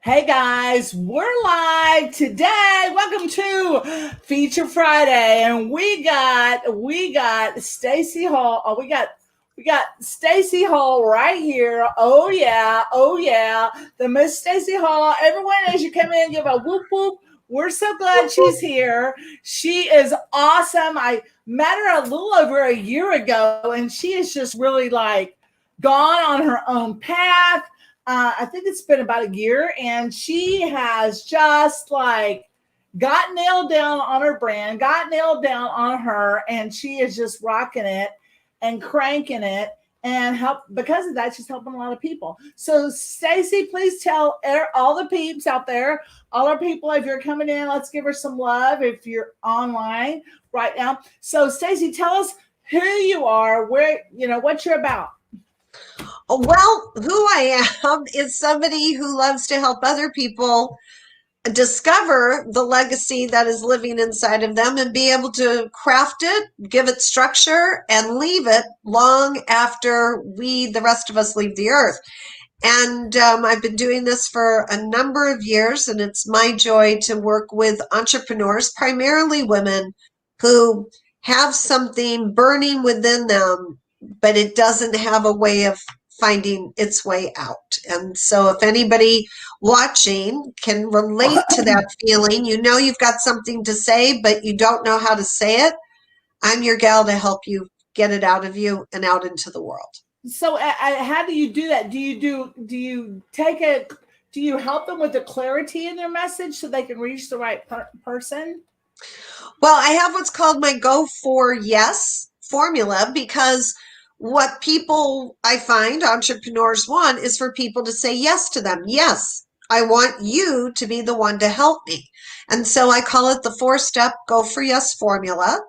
Hey guys, we're live today. Welcome to Feature Friday, and we got Stacey Hall. We got Stacey Hall right here. Oh yeah, the Miss Stacey Hall. Everyone, as you come in, give a whoop whoop. We're so glad she's here. She is awesome. I met her a little over a year ago, and she is just really like gone on her own path. I think it's been about a year, and she has just like got nailed down on her brand, got nailed down on her, and she is just rocking it and cranking it. And help because of that, she's helping a lot of people. So, Stacey, please tell all the peeps out there, all our people, if you're coming in, let's give her some love. If you're online right now, so Stacey, tell us who you are, where what you're about. Well, who I am is somebody who loves to help other people discover the legacy that is living inside of them and be able to craft it, give it structure, and leave it long after the rest of us, leave the earth. And I've been doing this for a number of years, and it's my joy to work with entrepreneurs, primarily women, who have something burning within them, but it doesn't have a way of finding its way out. And so, if anybody watching can relate to that feeling, you've got something to say, but you don't know how to say it, I'm your gal to help you get it out of you and out into the world. So, how do you do that? Do you take it? Do you help them with the clarity in their message so they can reach the right person? Well, I have what's called my Go for Yes formula, because what people, I find entrepreneurs want, is for people to say yes to them. Yes, I want you to be the one to help me. And so I call it the 4-step Go for Yes formula.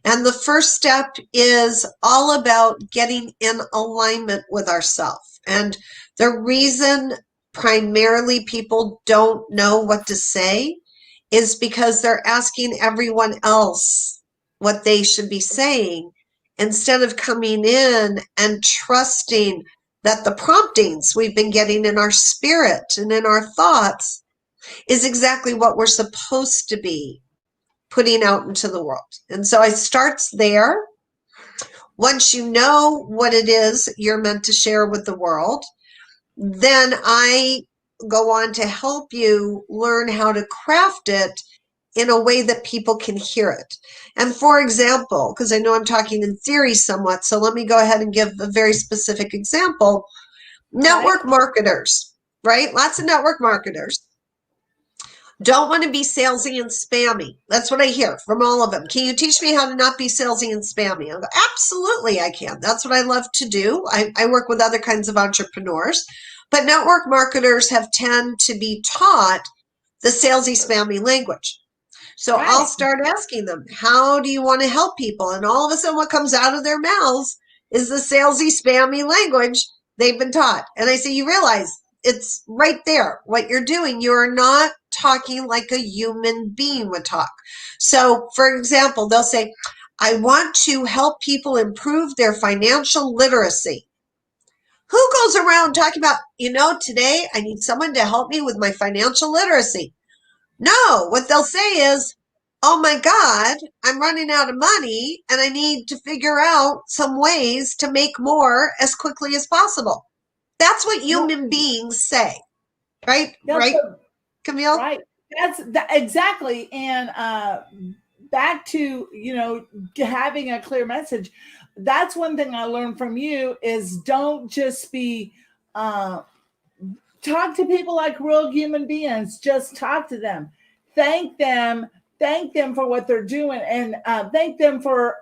And the first step is all about getting in alignment with ourselves. And the reason primarily people don't know what to say is because they're asking everyone else what they should be saying instead of coming in and trusting that the promptings we've been getting in our spirit and in our thoughts is exactly what we're supposed to be putting out into the world. And so it starts there. Once you know what it is you're meant to share with the world, then I go on to help you learn how to craft it in a way that people can hear it. And for example, because I know I'm talking in theory somewhat, so let me go ahead and give a very specific example. Okay. Network marketers, right? Lots of network marketers don't want to be salesy and spammy. That's what I hear from all of them. Can you teach me how to not be salesy and spammy? I go, absolutely, I can. That's what I love to do. I work with other kinds of entrepreneurs, but network marketers have tend to be taught the salesy, spammy language. So I'll Right. start asking them, how do you want to help people? And all of a sudden, what comes out of their mouths is the salesy, spammy language they've been taught. And I say, you realize it's right there. What you're doing, you're not talking like a human being would talk. So, for example, they'll say, I want to help people improve their financial literacy. Who goes around talking about, today I need someone to help me with my financial literacy? No, what they'll say is, oh my God, I'm running out of money and I need to figure out some ways to make more as quickly as possible. That's what Well, human beings say, right? that's Right, Camille? right. Exactly. And back to having a clear message. That's one thing I learned from you is don't just be uh, talk to people like real human beings. Just talk to them, thank them, thank them for what they're doing, and thank them for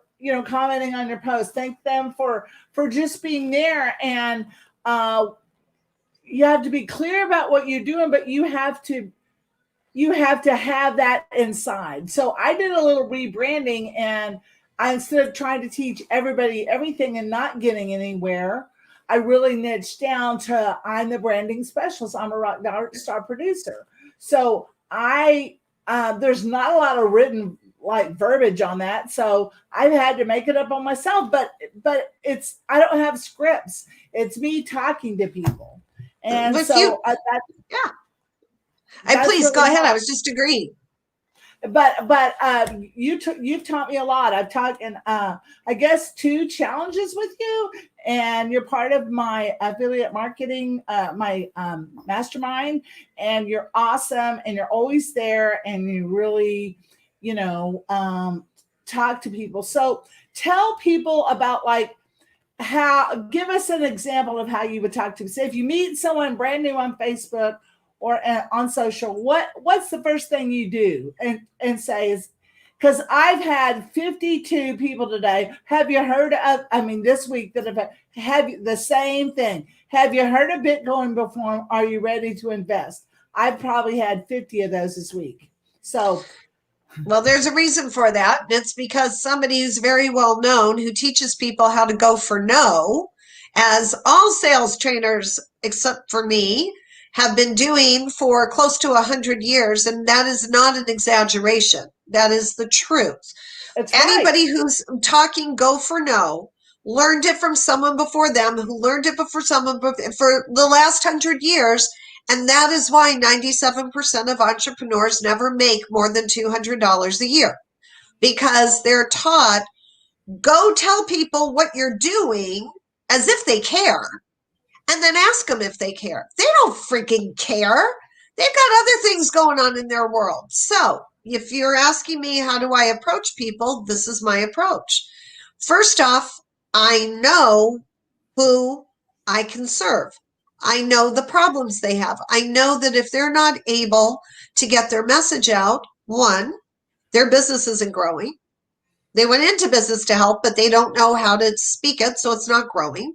commenting on your post. Thank them for just being there. And uh, you have to be clear about what you're doing, but you have to have that inside. So I did a little rebranding, and instead of trying to teach everybody everything and not getting anywhere, I really niched down to I'm the branding specialist. I'm a rock star producer. So there's not a lot of written like verbiage on that. So I've had to make it up on myself. But I don't have scripts. It's me talking to people, and With you, so that yeah. That's Please go really ahead. I helpful. was just agreeing. But you've taught me a lot. I've taught in I guess 2 challenges with you, and you're part of my affiliate marketing, my mastermind, and you're awesome, and you're always there, and you really, you know, talk to people. So tell people about like how, give us an example of how you would talk to, say if you meet someone brand new on Facebook or on social, what's the first thing you do and say is, because I've had 52 people today, have you heard of, I mean this week, that have you, the same thing, have you heard of Bitcoin before, are you ready to invest? I've probably had 50 of those this week. So Well, there's a reason for that. It's because somebody who's very well known who teaches people how to go for no, as all sales trainers, except for me, have been doing for close to 100 years. And that is not an exaggeration. That is the truth. it's right. Anybody who's talking go for no learned it from someone before them who learned it before someone for the last 100 years. And that is why 97% of entrepreneurs never make more than $200 a year, because they're taught, go tell people what you're doing as if they care, and then ask them if they care. They don't freaking care. They've got other things going on in their world. So if you're asking me, how do I approach people? This is my approach. First off, I know who I can serve. I know the problems they have. I know that if they're not able to get their message out, one, their business isn't growing. They went into business to help, but they don't know how to speak it, so it's not growing.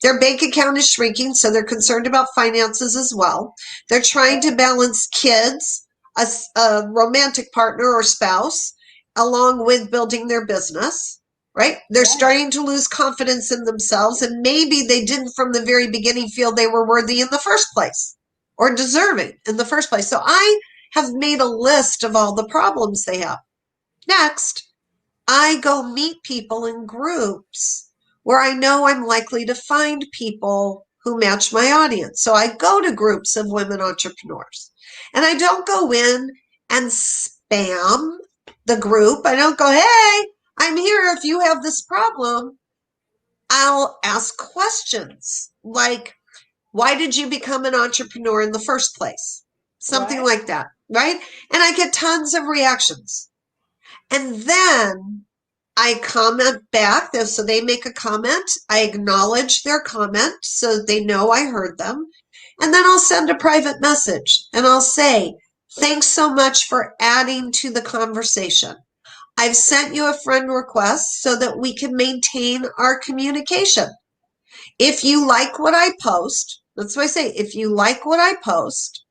Their bank account is shrinking, so they're concerned about finances as well. They're trying to balance kids, a romantic partner or spouse, along with building their business, right? They're starting to lose confidence in themselves, and maybe they didn't from the very beginning feel they were worthy in the first place or deserving in the first place. So I have made a list of all the problems they have. Next, I go meet people in groups where I know I'm likely to find people who match my audience. So I go to groups of women entrepreneurs, and I don't go in and spam the group. I don't go, hey, I'm here if you have this problem. I'll ask questions like, why did you become an entrepreneur in the first place? Something Right. like that, right? And I get tons of reactions. And then I comment back, so they make a comment. I acknowledge their comment so they know I heard them. And then I'll send a private message and I'll say, thanks so much for adding to the conversation. I've sent you a friend request so that we can maintain our communication. If you like what I post, that's what I say, if you like what I post,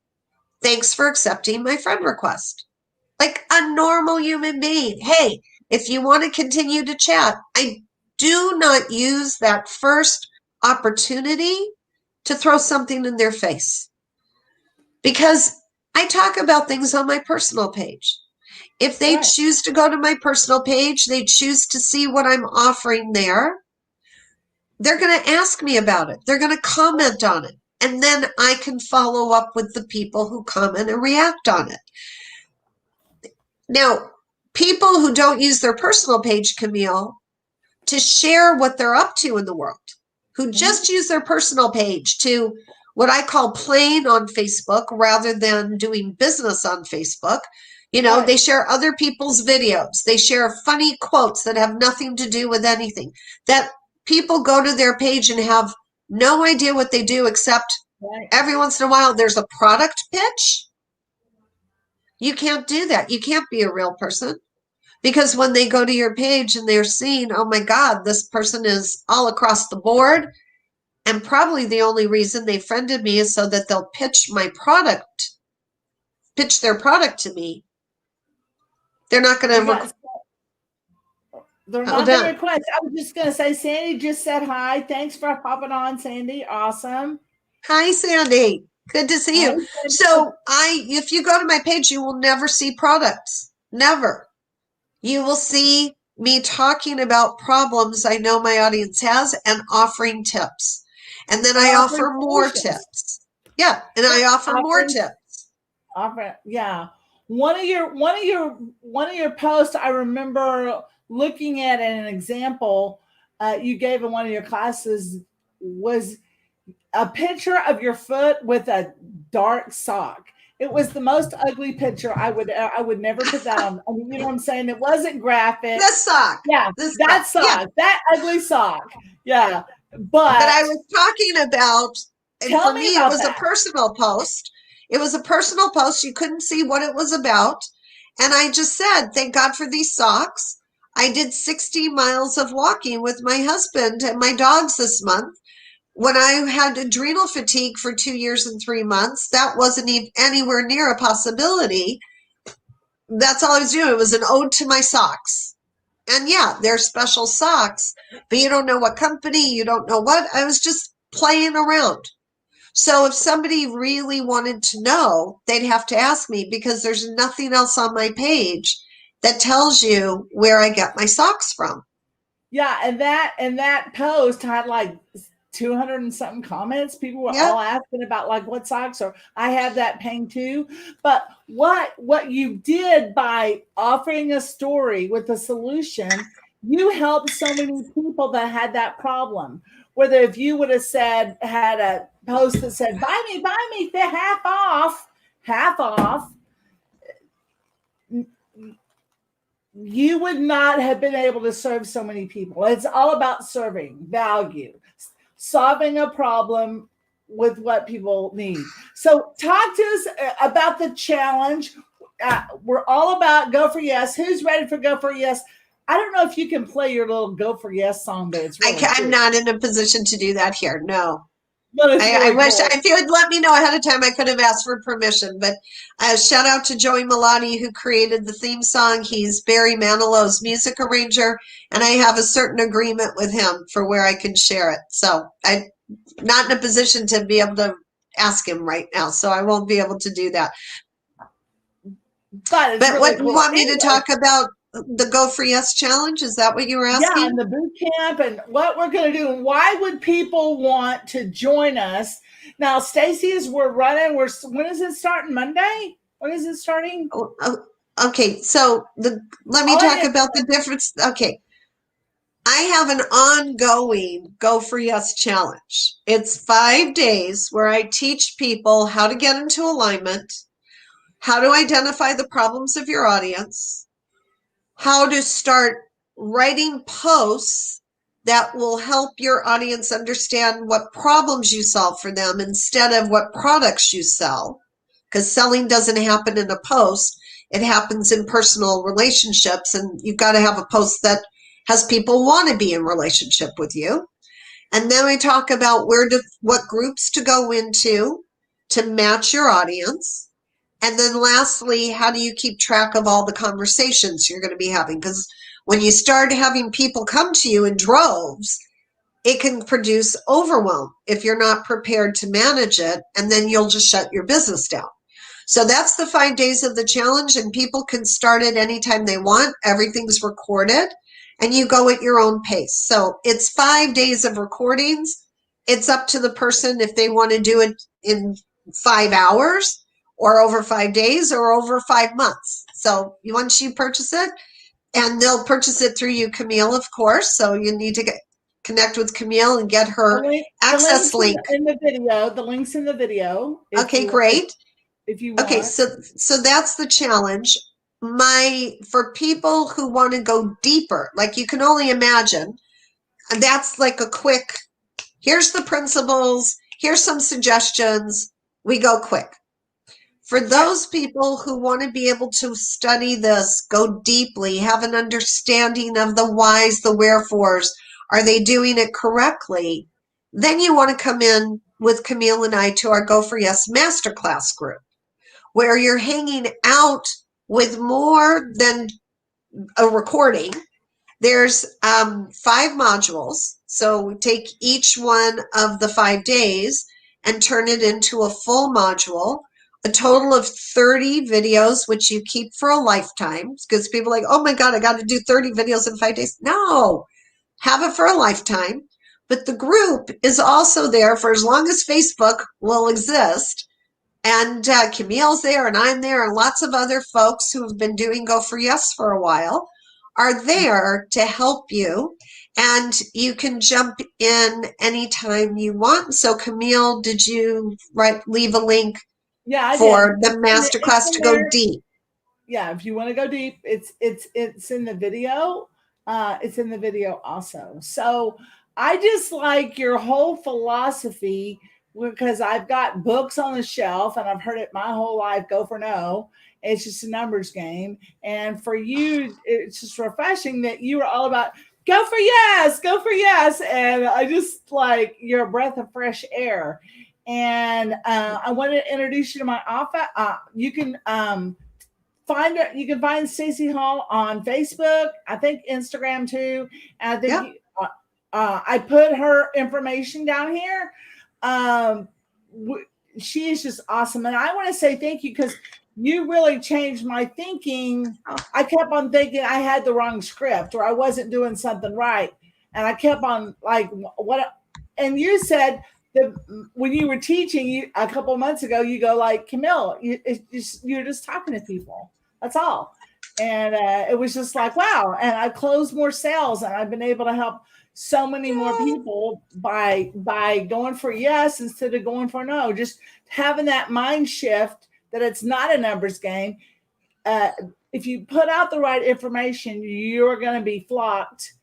thanks for accepting my friend request. Like a normal human being. Hey, if you want to continue to chat, I do not use that first opportunity to throw something in their face, because I talk about things on my personal page. If they choose to go to my personal page, they choose to see what I'm offering there, they're going to ask me about it. They're going to comment on it. And then I can follow up with the people who comment and react on it. Now, people who don't use their personal page, Camille, to share what they're up to in the world, who just use their personal page to what I call playing on Facebook rather than doing business on Facebook. You know, they share other people's videos. They share funny quotes that have nothing to do with anything. That people go to their page and have no idea what they do, except every once in a while there's a product pitch. You can't do that. You can't be a real person, because when they go to your page and they're seeing, oh my God, this person is all across the board, and probably the only reason they friended me is so that they'll pitch their product to me. They're not going to. They're not going to request. I was just going to say, Sandy just said hi. Thanks for popping on, Sandy. Awesome. Hi, Sandy. Good to see you. So if you go to my page, you will never see products. Never. You will see me talking about problems I know my audience has and offering tips. And then I offer more tips. Yeah. And I offer more tips. Yeah. One of your posts, I remember looking at an example you gave in one of your classes was a picture of your foot with a dark sock. It was the most ugly picture. I would never put that on. I mean, you know what I'm saying? It wasn't graphic. This sock. Yeah, This that sock. Yeah. sock, that ugly sock. Yeah, But I but was talking about, and tell for me me, it about was a that. personal post. It was a personal post. You couldn't see what it was about. And I just said, thank God for these socks. I did 60 miles of walking with my husband and my dogs this month. When I had adrenal fatigue for 2 years and 3 months, that wasn't even anywhere near a possibility. That's all I was doing. It was an ode to my socks. And yeah, they're special socks, but you don't know what company, you don't know what. I was just playing around. So if somebody really wanted to know, they'd have to ask me because there's nothing else on my page that tells you where I get my socks from. Yeah, and that post had like 200 and something comments. People were Yep. all asking about like what socks, or I have that pain too. But what you did by offering a story with a solution, you helped so many people that had that problem. Whether if you would have said had a post that said buy me for half off, you would not have been able to serve so many people. It's all about serving value, solving a problem with what people need. So, talk to us about the challenge. We're all about Go for Yes. Who's ready for Go for Yes? I don't know if you can play your little Go for Yes song, but it's really I'm cute. not in a position to do that here. No. But it's I really wish cool. if you had let me know ahead of time, I could have asked for permission. But shout out to Joey Malati who created the theme song. He's Barry Manilow's music arranger, and I have a certain agreement with him for where I can share it. So I'm not in a position to be able to ask him right now, so I won't be able to do that. But it's But really what you cool. want me to Anyway, talk about the Go for Yes challenge? Is that what you were yeah, asking? and the boot camp and what we're going to do and why would people want to join us now? Stacey, as we're running, when is it starting? Monday? When is it starting? Okay, so let me All I talk need, about the difference. Okay, I have an ongoing Go for Yes challenge. It's 5 days where I teach people how to get into alignment, how to identify the problems of your audience, how to start writing posts that will help your audience understand what problems you solve for them instead of what products you sell. Because selling doesn't happen in a post, it happens in personal relationships, and you've got to have a post that has people want to be in relationship with you. And then we talk about what groups to go into to match your audience. And then lastly, how do you keep track of all the conversations you're going to be having? Because when you start having people come to you in droves, it can produce overwhelm if you're not prepared to manage it, and then you'll just shut your business down. So that's the 5 days of the challenge, and people can start it anytime they want. Everything's recorded, and you go at your own pace. So it's 5 days of recordings. It's up to the person if they want to do it in 5 hours or over 5 days or over 5 months. So once you purchase it, and they'll purchase it through you, Camille, of course. So you need to connect with Camille and get her the access links link. in the video. The links in the video. Okay, great. If you Okay, want. so that's the challenge. For people who want to go deeper, like you can only imagine, and that's like a quick, here's the principles, here's some suggestions, we go quick. For those people who want to be able to study this, go deeply, have an understanding of the whys, the wherefores, are they doing it correctly? Then you want to come in with Camille and I to our Go for Yes masterclass group, where you're hanging out with more than a recording. There's 5 modules. So we take each one of the 5 days and turn it into a full module, a total of 30 videos, which you keep for a lifetime. Because people are like, oh my God, I got to do 30 videos in 5 days. No, have it for a lifetime. But the group is also there for as long as Facebook will exist. And Camille's there, and I'm there, and lots of other folks who have been doing Go for Yes for a while are there to help you. And you can jump in anytime you want. So, Camille, did you leave a link Yeah, I did. for the It's masterclass in to go there. deep? Yeah, if you want to go deep, it's in the video. It's in the video also. So I just like your whole philosophy because I've got books on the shelf and I've heard it my whole life. Go for no. It's just a numbers game. And for you, it's just refreshing that you were all about go for yes, go for yes. And I just like you're a breath of fresh air. And I want to introduce you to my office. You can you can find Stacey Hall on Facebook, I think Instagram too. And I think Yep. I put her information down here. Um, she is just awesome, and I want to say thank you because you really changed my thinking. I kept on thinking I had the wrong script or I wasn't doing something right, and I kept on like what. And you said that when you were teaching you a couple of months ago, you go like Camille, you're just talking to people. That's all. And it was just like, wow. And I closed more sales and I've been able to help so many more people by going for yes instead of going for no. Just having that mind shift that it's not a numbers game. If you put out the right information, you're going to be flocked.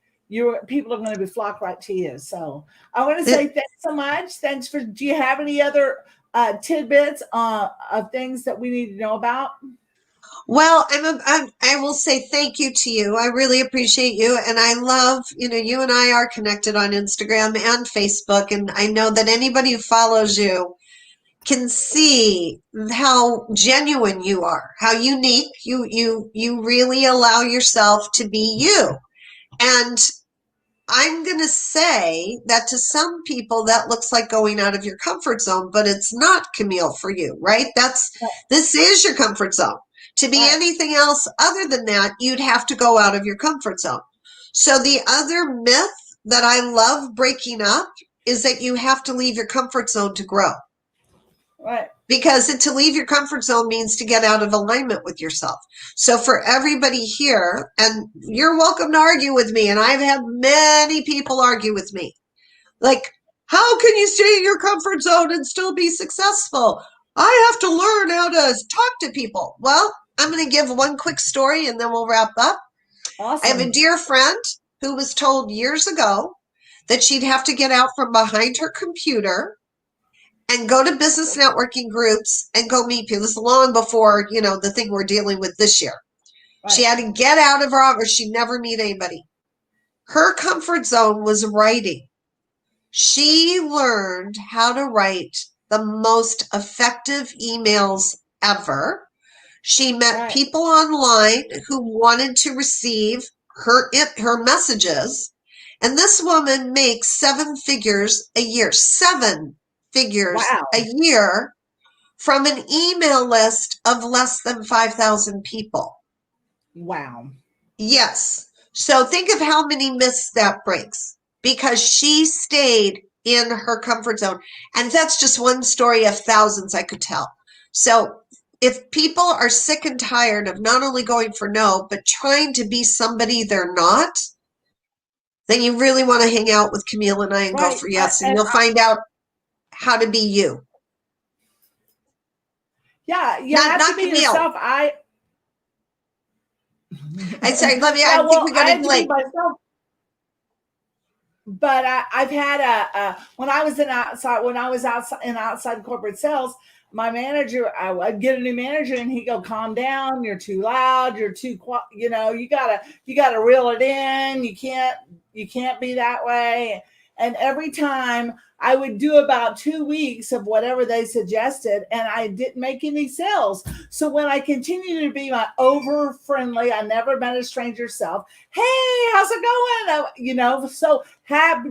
People are going to be flocked right to you. So I want to say thanks so much. Thanks for. Do you have any other tidbits of things that we need to know about? Well, I will say thank you to you. I really appreciate you. And I love, you and I are connected on Instagram and Facebook. And I know that anybody who follows you can see how genuine you are, how unique you really allow yourself to be you. And I'm going to say that to some people that looks like going out of your comfort zone, but it's not, Camille, for you, right? This is your comfort zone. To be Right. anything else other than that, you'd have to go out of your comfort zone. So the other myth that I love breaking up is that you have to leave your comfort zone to grow. Right. Because to leave your comfort zone means to get out of alignment with yourself. So for everybody here, and you're welcome to argue with me, and I've had many people argue with me. Like, how can you stay in your comfort zone and still be successful? I have to learn how to talk to people. Well, I'm going to give one quick story and then we'll wrap up. Awesome. I have a dear friend who was told years ago that she'd have to get out from behind her computer and go to business networking groups and go meet people. This is long before, the thing we're dealing with this year. Right. She had to get out of her office. She'd never meet anybody. Her comfort zone was writing. She learned how to write the most effective emails ever. She met people online who wanted to receive her messages. And this woman makes 7 figures a year. 7 figures a year from an email list of less than 5,000 people. Wow. Yes. So think of how many myths that breaks because she stayed in her comfort zone. And that's just one story of thousands I could tell. So if people are sick and tired of not only going for no, but trying to be somebody they're not, then you really want to hang out with Camille and I and go for yes. And you'll find out how to be you. Yeah, you have to be Camille. yourself. I'm sorry, let me. I think we got to play. But I've had when I was in outside corporate sales, my manager, I'd get a new manager and he'd go, calm down, you're too loud, you're too, you gotta reel it in. You can't be that way. And every time I would do about 2 weeks of whatever they suggested, and I didn't make any sales. So when I continue to be my over friendly, I never met a stranger self. Hey, how's it going? So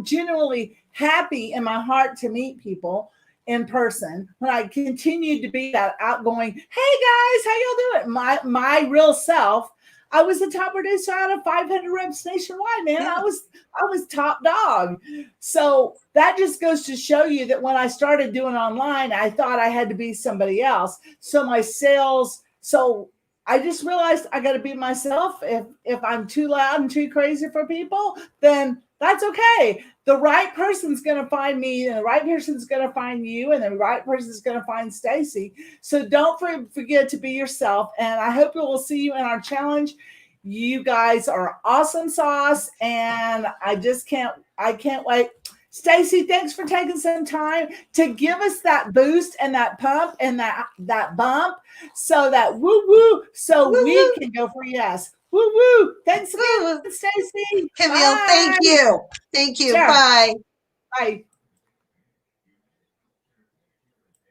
genuinely happy in my heart to meet people. in person, when I continued to be that outgoing, hey guys, how y'all doing? My real self, I was the top producer out of 500 reps nationwide, man. Yeah. I was top dog. So that just goes to show you that when I started doing online, I thought I had to be somebody else. So my sales, so I just realized I got to be myself. If I'm too loud and too crazy for people, then that's okay. The right person's going to find me, and the right person's going to find you, and the right person's going to find Stacey. So don't forget to be yourself. And I hope we will see you in our challenge. You guys are awesome sauce, and I can't wait. Stacey, thanks for taking some time to give us that boost and that pump and that bump, so that woo woo, so Woo we woo. can go for yes. Woo woo. Thanks Woo again, woo. Stacey. Camille, thank Bye. you. Thank you. Sure. Bye. Bye.